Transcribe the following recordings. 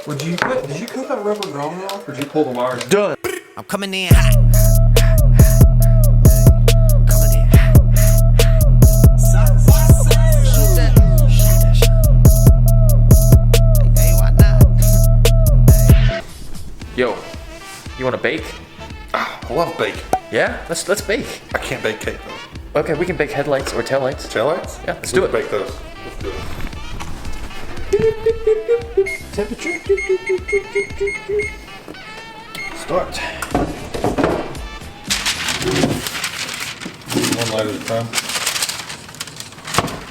Did you cut that rubber grommet off, or did you pull the wires? Done. I'm coming in hot. Coming in hot. Shoot that. Hey, why not? Yo, you want to bake? I love bacon. Yeah, let's bake. I can't bake cake though. Okay, we can bake headlights or taillights. Taillights? Yeah, let's do it. Bake those. Let's do it. Temperature. Start. One light at a time.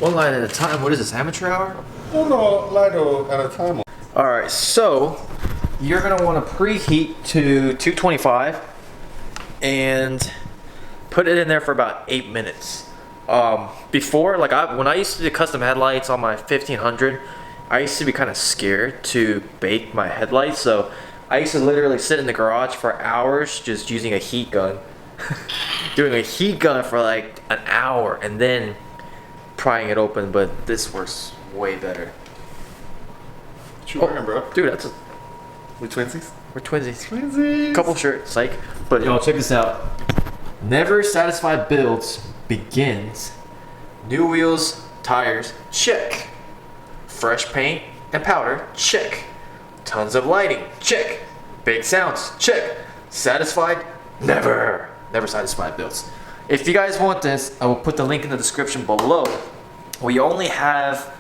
One line at a time. What is this, amateur hour? Oh no, light at a time. All right, so you're gonna want to preheat to 225 and put it in there for about 8 minutes. Before, like when I used to do custom headlights on my 1500, I used to be kind of scared to bake my headlights, so I used to literally sit in the garage for hours just using a heat gun. Doing a heat gun for like an hour and then prying it open, but this works way better. What you wearing, bro? Dude, that's a... We twinsies? We're twinsies. Twinsies. Couple shirts, psych. But y'all, check this out. Never satisfied builds begins. New wheels, tires, check. Fresh paint and powder, check. Tons of lighting, check. Big sounds, check. Satisfied? Never. Never satisfied builds. If you guys want this, I will put the link in the description below. We only have...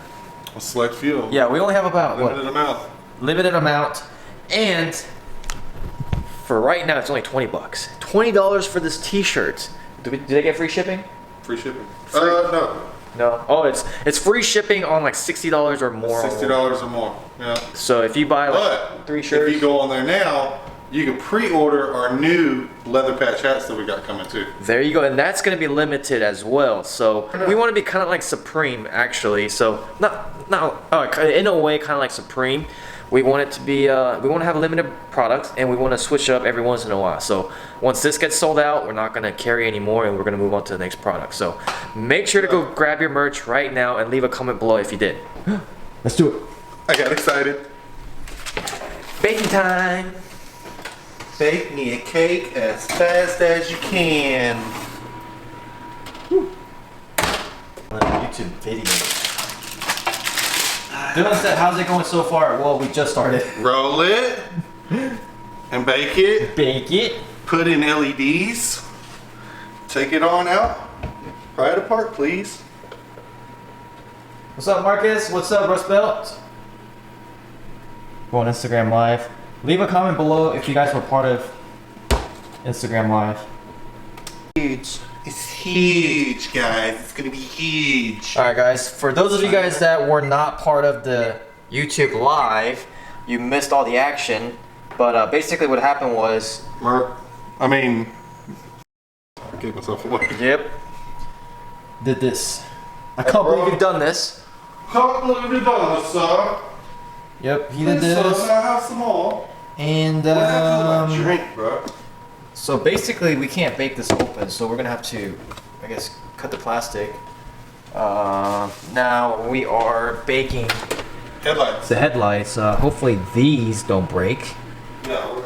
A select few. Yeah, we only have about, limited amount. Limited amount. And for right now, it's only 20 bucks. $20 for this t-shirt. Do they get free shipping? Free shipping. Free. No. No. Oh, it's free shipping on like $60 or more. $60 or more. Yeah. So if you buy like 3 shirts, if you go on there now, you can pre-order our new leather patch hats that we got coming too. there you go, and that's going to be limited as well. So we want to be kind of like Supreme, actually. So in a way, kind of like Supreme. We want it to be, we want to have limited products, and we want to switch it up every once in a while. So once this gets sold out, we're not going to carry anymore, and we're going to move on to the next product. So make sure to go grab your merch right now and leave a comment below if you did. Let's do it. I got excited. Baking time. Bake me a cake as fast as you can. YouTube video. Dylan said, how's it going so far? Well, we just started. Roll it and bake it. Bake it. Put in LEDs. Take it on out. Pry it apart, please. What's up, Marcus? What's up, Rust Belt? Go on Instagram Live. Leave a comment below if you guys were part of Instagram Live. Huge. It's huge, guys. It's gonna be huge. Alright guys, for those of you guys that were not part of the YouTube Live, you missed all the action. But basically what happened was... I gave myself away. Yep. Did this. I can't believe you've done this. Can't believe you've done this, sir. Yep, he did this. Can I have some more? And What happened to my drink, bro? so basically we can't bake this open, so we're gonna have to, I guess, cut the plastic. Now we are baking Headlights. the headlights. Hopefully these don't break. No,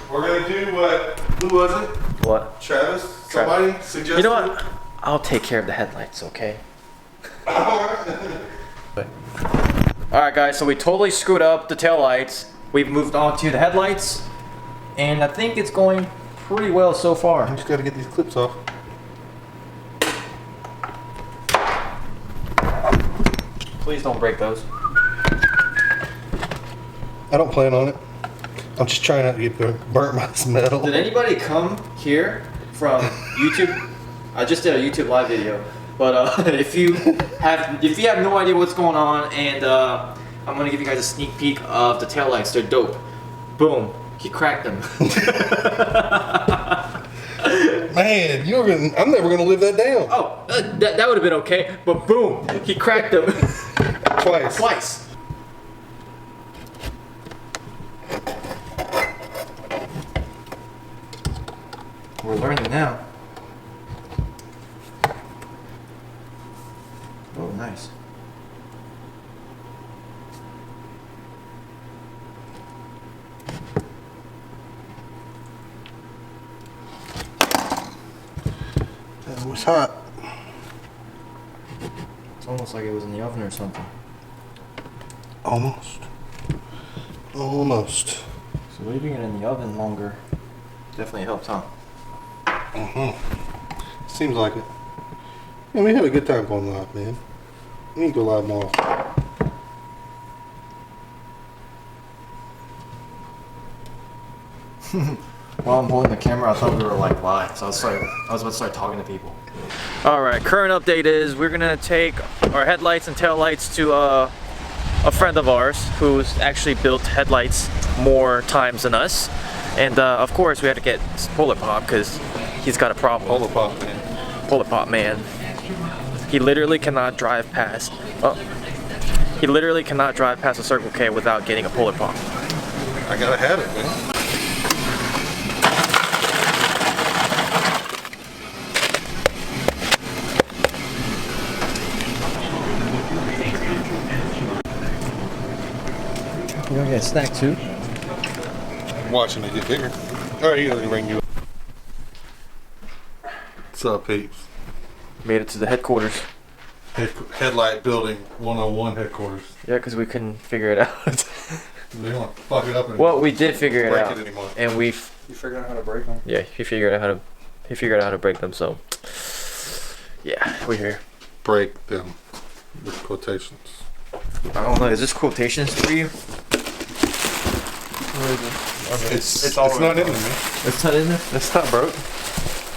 we're gonna do what? Who was it? What? Travis? Somebody suggested? You know what? I'll take care of the headlights, okay? Alright guys, so we totally screwed up the taillights. We've moved on to the headlights. And I think it's going pretty well so far. I just gotta get these clips off. Please don't break those. I don't plan on it. I'm just trying not to get burnt by this metal. Did anybody come here from YouTube? I just did a YouTube live video, but if you have no idea what's going on, and I'm gonna give you guys a sneak peek of the taillights. They're dope. Boom, he cracked them. Man, I'm never gonna live that down. Oh, that would have been okay, but boom, he cracked them Twice. twice. We're learning now. Oh, nice. It's hot. It's almost like it was in the oven or something. Almost. Almost. So leaving it in the oven longer definitely helps, huh? Seems like it. Yeah, we had a good time going live, man. We need to go live more often. While I'm holding the camera, I thought we were like live, so I was about to start talking to people. All right, current update is we're gonna take our headlights and taillights to a friend of ours who's actually built headlights more times than us, and of course we had to get Polar Pop because he's got a problem. Polar Pop, man. Polar Pop man. He literally cannot drive past. He literally cannot drive past a Circle K without getting a Polar Pop. I gotta have it, man. You gonna get a snack too? I'm watching it get bigger. Alright, you gotta ring you up. What's up, peeps? Made it to the headquarters. Headlight Building 101 headquarters. Yeah, because we couldn't figure it out. They don't want to fuck it up and Well, we did figure it break out, it anymore. and we You figured out how to break them? yeah, he figured out how to break them. So yeah, we're here. Break them with quotations. I don't know. Is this quotations for you? It's not in there, man. It's not in there. It's not broke.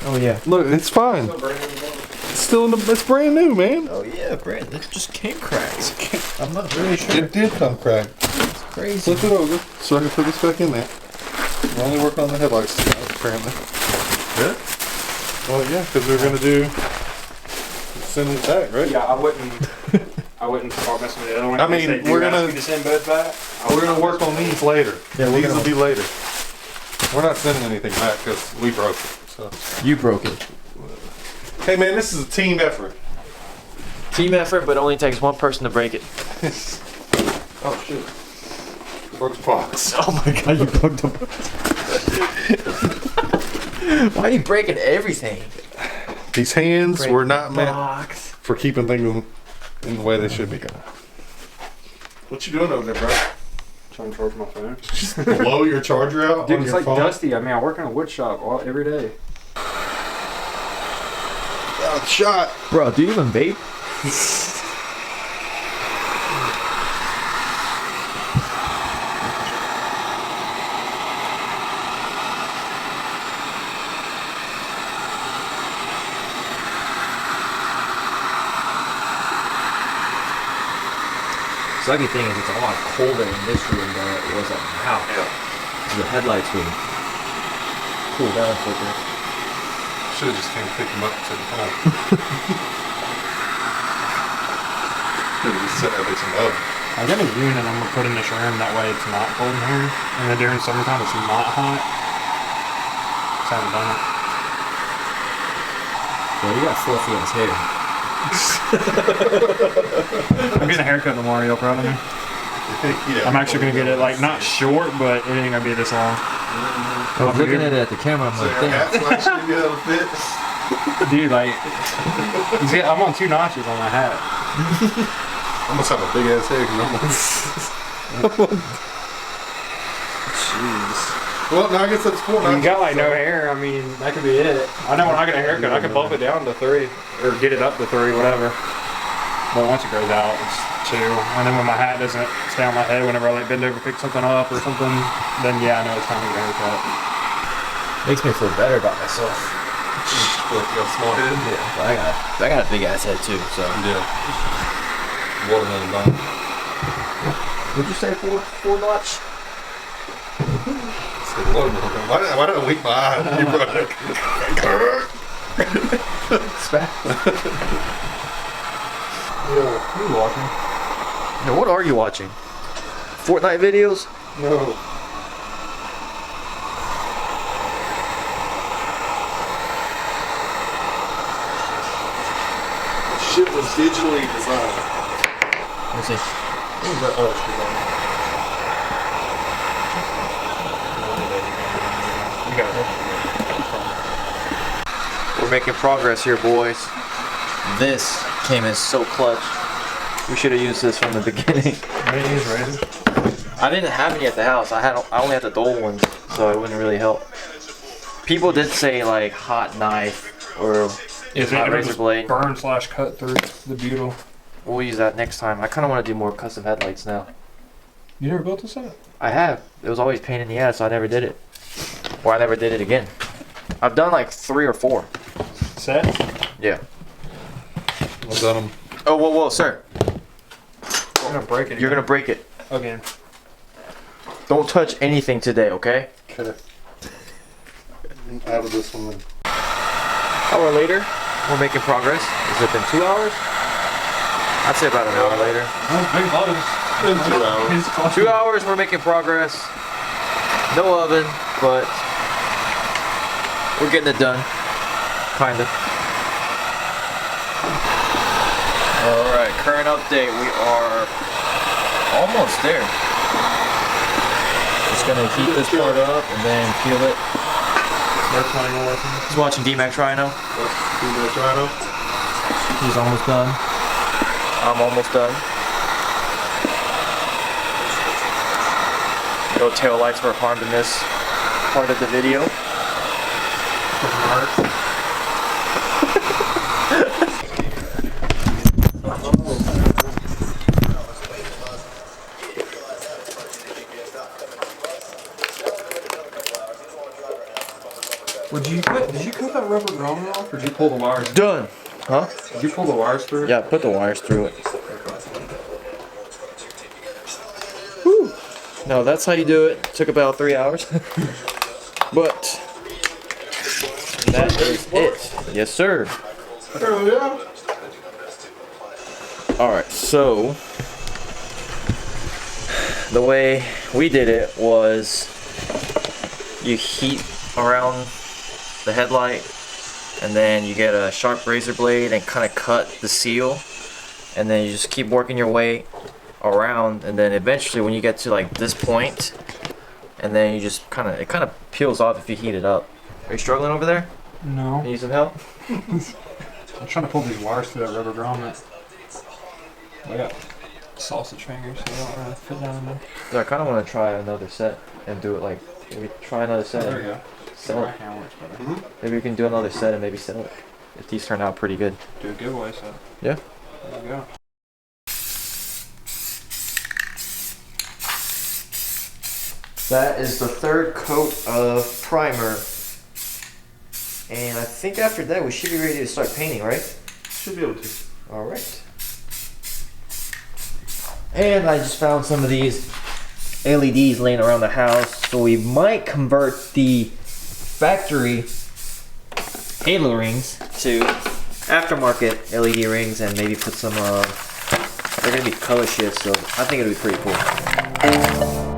Oh yeah. Look, it's fine. It's still in the. It's brand new, man. Oh yeah, Brand. It just came cracked. I'm not really sure. It did come cracked. It's crazy. Flip it over so I can put this back in there. We're only working on the headlights tonight, apparently. Yeah? Well, yeah, because we're gonna do send it back, right? Yeah, I wouldn't start messing with the other one. I mean, If they do we're ask gonna- me to send both back. We're gonna work on these later. Yeah, we're these gonna- will be later. We're not sending anything back because we broke it. So, You broke it. hey man, this is a team effort. Team effort, but it only takes one person to break it. Oh shit. Broke the box. Oh my god, you broke the. Why are you breaking everything? These hands were not meant Box. for keeping things in the way they should be. What you doing over there, bro? Trying to charge my phone. Just blow your charger out Dude, on it's your like phone? dusty. I mean, I work in a wood shop every day. Oh, shot. Bro, do you even vape? Sucky thing is it's a lot colder in this room than it was at my house. Yeah. So the headlights would cool down quicker. Should have just came to pick him up and took him home. Should have just set that bitch in the oven. I got a unit I'm gonna put in this room. That way it's not cold in here. And then during summertime it's not hot. Just haven't done it. Well, you got fluffy ass hair. I'm getting a haircut tomorrow. Y'all proud of me? Yeah. I'm actually gonna get it like not short, but it ain't gonna be this long. I was looking at it at the camera. I'm So like, your damn. hat's actually be able to fit. Dude, like, you see, I'm on 2 notches on my hat. I must have a big ass head because I'm on. Jeez. Well, now I guess that's 4 You notches. got like no hair. I mean, that could be it. I know when I get a haircut, I can bump it down to 3 or get it up to 3, whatever. But once it grows out, it's 2. And then when my hat doesn't stay on my head, whenever I like bend over, pick something up or something, then yeah, I know it's time to get a haircut. Makes me feel better about myself. Feel like you got a small head. Yeah, but I got a big ass head too. So. Yeah. Watermelon bone. Would you say four notch? Said watermelon bone. Why did I wink my eye when you brought it? Yeah, you watching? Now, what are you watching? Fortnite videos? No. Shit was digitally designed. Let's see. What was that? Oh, shit. You got it. We're making progress here, boys. This came in so clutch. We should have used this from the beginning. I didn't use razors. I didn't have any at the house. I only had the dull ones, so it wouldn't really help. People did say like hot knife or hot razor blade. Burn / cut through the butyl. We'll use that next time. I kind of want to do more custom headlights now. You never built this set? I have. It was always a pain in the ass, so I never did it. Or I never did it again. I've done like 3 or 4. Set? Yeah. I've done them. Oh, whoa, sir. You're gonna break it. You're gonna break it. Again. Don't touch anything today, okay? Okay. Out of this one then. Hour later, we're making progress. Has it been 2 hours? I'd say about an hour later. Oh, big buttons. In 2 hours. 2 hours, we're making progress. No oven, but we're getting it done. Kinda. Alright, current update. We are almost there. Just gonna heat this part up and then peel it. He's watching D-Max Rhino. He's almost done. I'm almost done. No taillights were harmed in this part of the video. Did you cut that rubber grommet off, or did you pull the wires? Done. Huh? Did you pull the wires through? Yeah, put the wires through it. Whew. No, that's how you do it. Took about 3 hours. But that is it. Yes, sir. Oh, yeah. Alright, so the way we did it was you heat around the headlight and then you get a sharp razor blade and kind of cut the seal, and then you just keep working your way around, and then eventually when you get to like this point, and then you just it kind of peels off if you heat it up. Are you struggling over there? No. Need some help? I'm trying to pull these wires through that rubber grommet. I got sausage fingers, so they don't really fit down in there. So I kind of want to try another set and do it like, maybe try another set. There you go. Sell My it. hand works better. Maybe we can do another set and maybe sell it. If these turn out pretty good. Do a giveaway set. Yeah. There you go. That is the 3rd coat of primer. And I think after that we should be ready to start painting, right? Should be able to. Alright. And I just found some of these LEDs laying around the house. So we might convert the factory halo rings to aftermarket LED rings and maybe put some, they're going to be color shifts, so I think it'll be pretty cool.